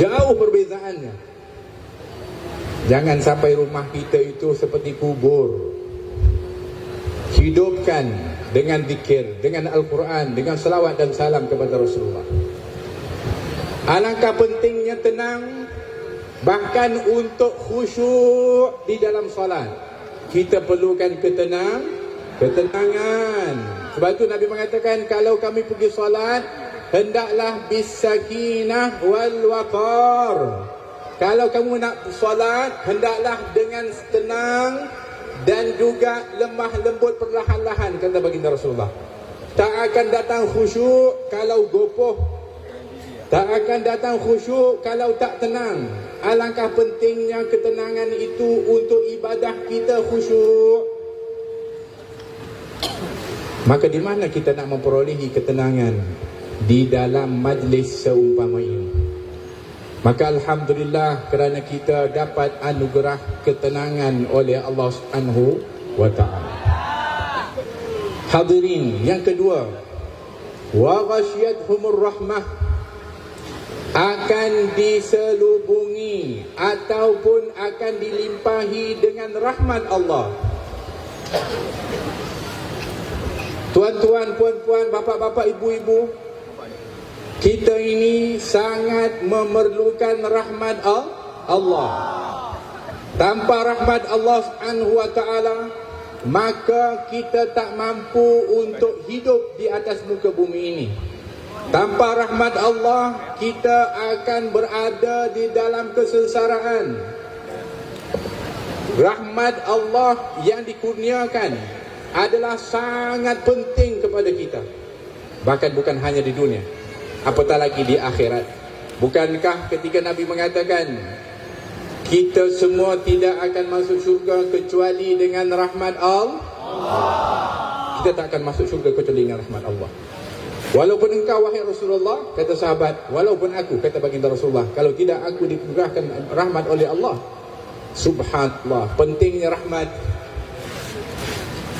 Jauh perbezaannya. Jangan sampai rumah kita itu seperti kubur. Hidupkan dengan zikir, dengan Al-Quran, dengan salawat dan salam kepada Rasulullah. Alangkah pentingnya tenang, bahkan untuk khusyuk di dalam salat. Kita perlukan ketenangan. Sebab itu Nabi mengatakan, kalau kami pergi salat, hendaklah bisakinah wal waqar. Kalau kamu nak salat, hendaklah dengan tenang dan juga lemah lembut perlahan-lahan, kata baginda Rasulullah. Tak akan datang khusyuk kalau gopoh. Tak akan datang khusyuk kalau tak tenang. Alangkah pentingnya ketenangan itu untuk ibadah kita khusyuk. Maka di mana kita nak memperolehi ketenangan? Di dalam majlis seumpama ini. Maka alhamdulillah kerana kita dapat anugerah ketenangan oleh Allah Subhanahu wa taala. Hadirin, yang kedua, wa ghasyiyatuhumur rahmah, akan diselubungi ataupun akan dilimpahi dengan rahmat Allah. Tuan-tuan, puan-puan, bapak-bapak, ibu-ibu, kita ini sangat memerlukan rahmat Allah. Tanpa rahmat Allah Subhanahu wa taala, maka kita tak mampu untuk hidup di atas muka bumi ini. Tanpa rahmat Allah, kita akan berada di dalam kesengsaraan. Rahmat Allah yang dikurniakan adalah sangat penting kepada kita. Bahkan bukan hanya di dunia, apatah lagi di akhirat. Bukankah ketika Nabi mengatakan, kita semua tidak akan masuk syurga kecuali dengan rahmat Allah? Kita tak akan masuk syurga kecuali dengan rahmat Allah. Walaupun engkau wahai Rasulullah, kata sahabat, walaupun aku, kata baginda Rasulullah, kalau tidak aku dikurniakan rahmat oleh Allah. Subhanallah, pentingnya rahmat.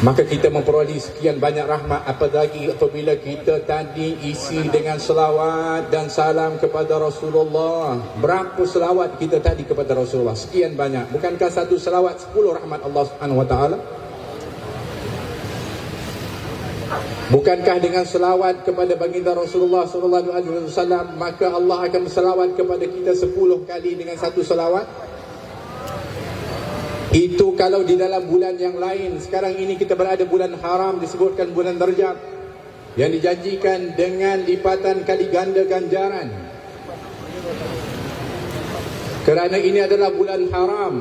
Maka kita memperoleh sekian banyak rahmat, apalagi apabila kita tadi isi dengan selawat dan salam kepada Rasulullah. Berapa selawat kita tadi kepada Rasulullah? Sekian banyak. Bukankah satu selawat 10 rahmat Allah Subhanahu wa taala? Bukankah dengan selawat kepada baginda Rasulullah sallallahu alaihi wasallam, maka Allah akan berselawat kepada kita 10 kali dengan satu selawat? Itu kalau di dalam bulan yang lain. Sekarang ini kita berada bulan haram, disebutkan bulan Rajab, yang dijanjikan dengan lipatan kali ganda ganjaran. Kerana ini adalah bulan haram,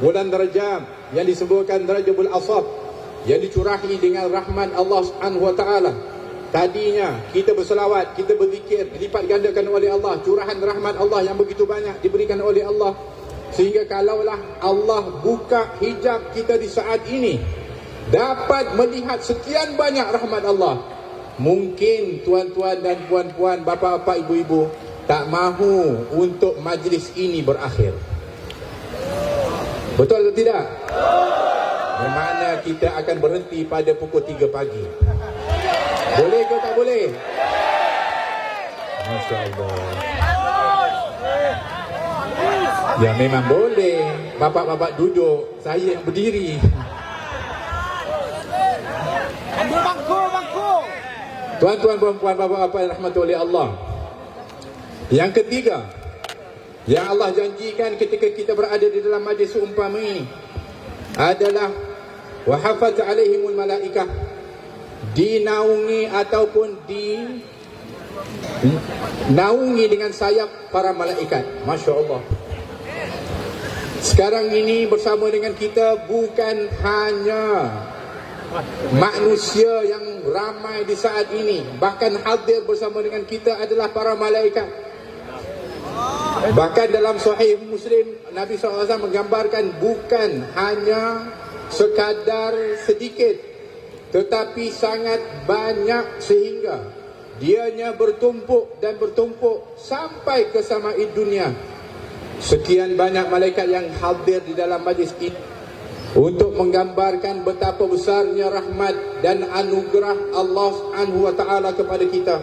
bulan Rajab, yang disebutkan Rajabul Asab, yang dicurahi dengan rahmat Allah Subhanahu wa taala. Tadinya kita berselawat, kita berzikir, dilipat gandakan oleh Allah. Curahan rahmat Allah yang begitu banyak diberikan oleh Allah, sehingga kalaulah Allah buka hijab kita di saat ini, dapat melihat sekian banyak rahmat Allah, mungkin tuan-tuan dan puan-puan, bapa-bapa, ibu-ibu tak mahu untuk majlis ini berakhir. Betul atau tidak? Bermakna kita akan berhenti pada pukul 3 pagi. Boleh ke tak boleh? Masya Allah. Ya memang boleh. Bapak-bapak duduk, saya yang berdiri. Ambil bangku. Tuan-tuan, puan-puan, bapak-bapak yang rahmati oleh Allah. Yang ketiga, yang Allah janjikan ketika kita berada di dalam majlis seumpama ini adalah wa hafaz alaihimul malaikah, dinaungi ataupun dinaungi dengan sayap para malaikat. Masya Allah. Sekarang ini bersama dengan kita bukan hanya manusia yang ramai di saat ini, bahkan hadir bersama dengan kita adalah para malaikat. Bahkan dalam Sahih Muslim, Nabi SAW menggambarkan bukan hanya sekadar sedikit, tetapi sangat banyak, sehingga dianya bertumpuk dan bertumpuk sampai ke samai dunia. Sekian banyak malaikat yang hadir di dalam majlis ini untuk menggambarkan betapa besarnya rahmat dan anugerah Allah Subhanahu wa taala kepada kita.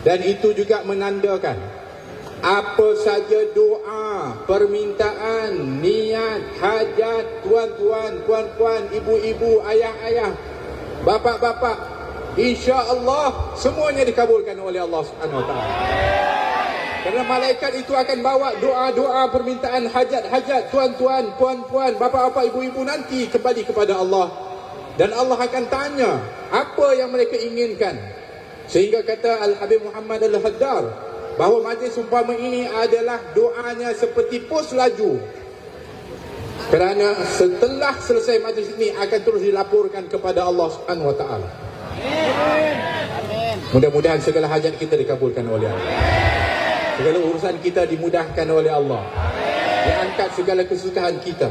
Dan itu juga menandakan apa saja doa, permintaan, niat, hajat, tuan-tuan, puan-puan, ibu-ibu, ayah-ayah, bapa-bapa, insya-Allah semuanya dikabulkan oleh Allah Subhanahu wa taala. Kerana malaikat itu akan bawa doa-doa, permintaan, hajat-hajat tuan-tuan, puan-puan, bapa-bapa, ibu-ibu nanti kembali kepada Allah. Dan Allah akan tanya apa yang mereka inginkan. Sehingga kata Al-Habib Muhammad Al-Haddar bahawa majlis umpama ini adalah doanya seperti pos laju. Kerana setelah selesai majlis ini akan terus dilaporkan kepada Allah Subhanahu wa taala. Mudah-mudahan segala hajat kita dikabulkan oleh Allah. Segala urusan kita dimudahkan oleh Allah. Diangkat segala kesusahan kita.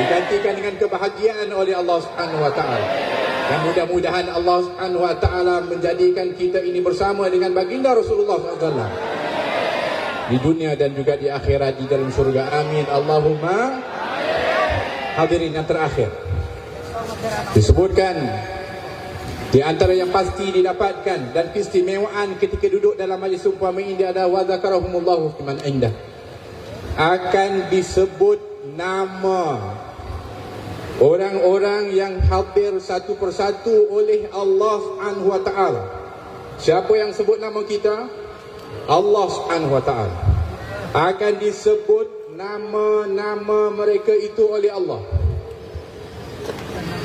Digantikan dengan kebahagiaan oleh Allah Subhanahu wa taala. Dan mudah-mudahan Allah Subhanahu wa taala menjadikan kita ini bersama dengan baginda Rasulullah SAW di dunia dan juga di akhirat di dalam surga. Amin. Allahumma. Hadirin yang terakhir, disebutkan di antara yang pasti didapatkan dan keistimewaan ketika duduk dalam majlis umpama ini adalah wa zakarahumullahu fiman indah. Akan disebut nama orang-orang yang hadir satu persatu oleh Allah Subhanahu wa taala. Siapa yang sebut nama kita? Allah Subhanahu wa taala. Akan disebut nama-nama mereka itu oleh Allah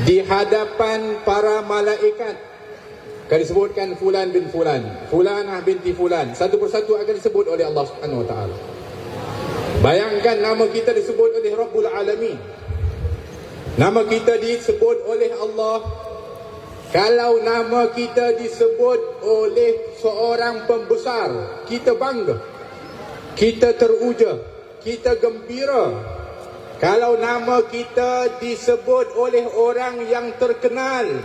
di hadapan para malaikat. Akan disebutkan fulan bin fulan, fulanah binti fulan, satu persatu akan disebut oleh Allah Subhanahu wa taala. Bayangkan nama kita disebut oleh Rabbul Alamin. Nama kita disebut oleh Allah. Kalau nama kita disebut oleh seorang pembesar, kita bangga, kita teruja, kita gembira. Kalau nama kita disebut oleh orang yang terkenal,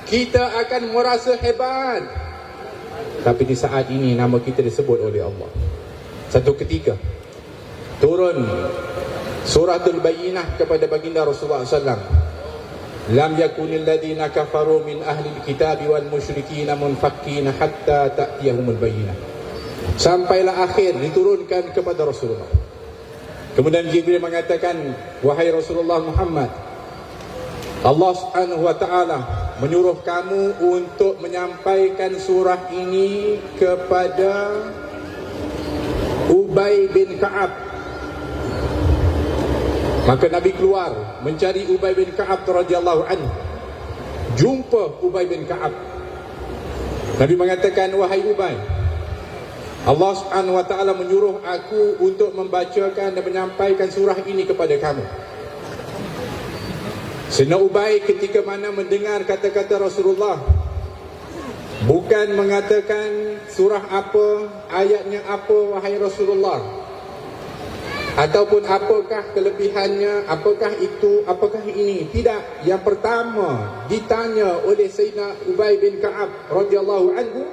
kita akan merasa hebat. Tapi di saat ini nama kita disebut oleh Allah. Satu ketika turun suratul Bayyinah kepada baginda Rasulullah SAW. Lam yakunil ladina kafaru min ahli alkitabi wal musyrikina munfakkina hatta ta'tiyahumul bayyinah. Sampailah akhir diturunkan kepada Rasulullah. Kemudian Jibril mengatakan, wahai Rasulullah Muhammad, Allah Subhanahu wa taala menyuruh kamu untuk menyampaikan surah ini kepada Ubay bin Ka'ab. Maka Nabi keluar mencari Ubay bin Ka'ab radhiyallahu anhu. Jumpa Ubay bin Ka'ab. Nabi mengatakan, wahai Ubay, Allah Subhanahu wa taala menyuruh aku untuk membacakan dan menyampaikan surah ini kepada kamu. Sayyidina Ubay ketika mana mendengar kata-kata Rasulullah, bukan mengatakan surah apa, ayatnya apa wahai Rasulullah, ataupun apakah kelebihannya, apakah itu, apakah ini. Tidak. Yang pertama ditanya oleh Sayyidina Ubay bin Ka'ab radhiyallahu anhu,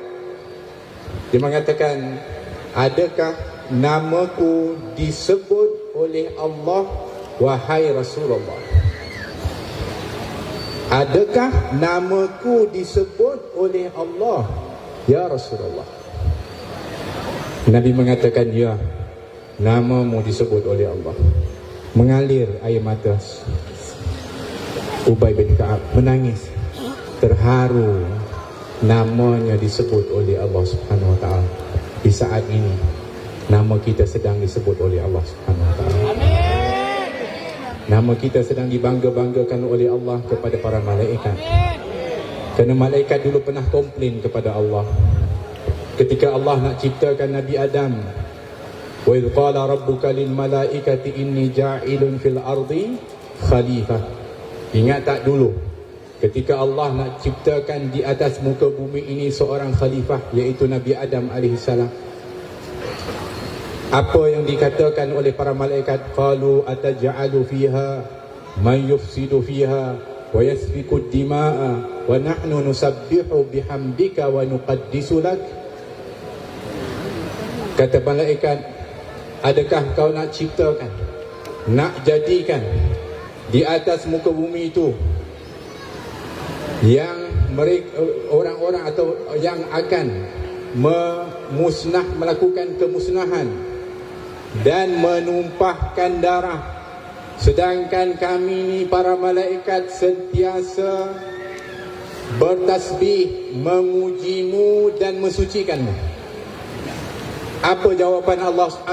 dia mengatakan, adakah namaku disebut oleh Allah wahai Rasulullah? Adakah namaku disebut oleh Allah ya Rasulullah? Nabi mengatakan, ya, namamu disebut oleh Allah. Mengalir air mata Ubay bin Ka'ab, menangis, terharu. Namanya disebut oleh Allah Subhanahu wa taala. Di saat ini nama kita sedang disebut oleh Allah Subhanahu wa taala. Nama kita sedang dibangga-banggakan oleh Allah kepada para malaikat. Kerana malaikat dulu pernah komplain kepada Allah ketika Allah nak ciptakan Nabi Adam. Wa idh qala rabbuka lil malaikati inni ja'ilun fil ardi khalifah. Ingat tak dulu ketika Allah nak ciptakan di atas muka bumi ini seorang khalifah, iaitu Nabi Adam alaihissalam. Apa yang dikatakan oleh para malaikat? Qalu ataj'alu fiha man yufsidu fiha wa yasfiku ad-dima'a wa nahnu nusabbihu bihamdika wa nuqaddisu lak. Kata malaikat, adakah kau nak ciptakan, nak jadikan di atas muka bumi itu yang mereka, orang-orang atau yang akan melakukan kemusnahan dan menumpahkan darah, sedangkan kami ni para malaikat sentiasa bertasbih, memujimu dan mensucikanmu. Apa jawapan Allah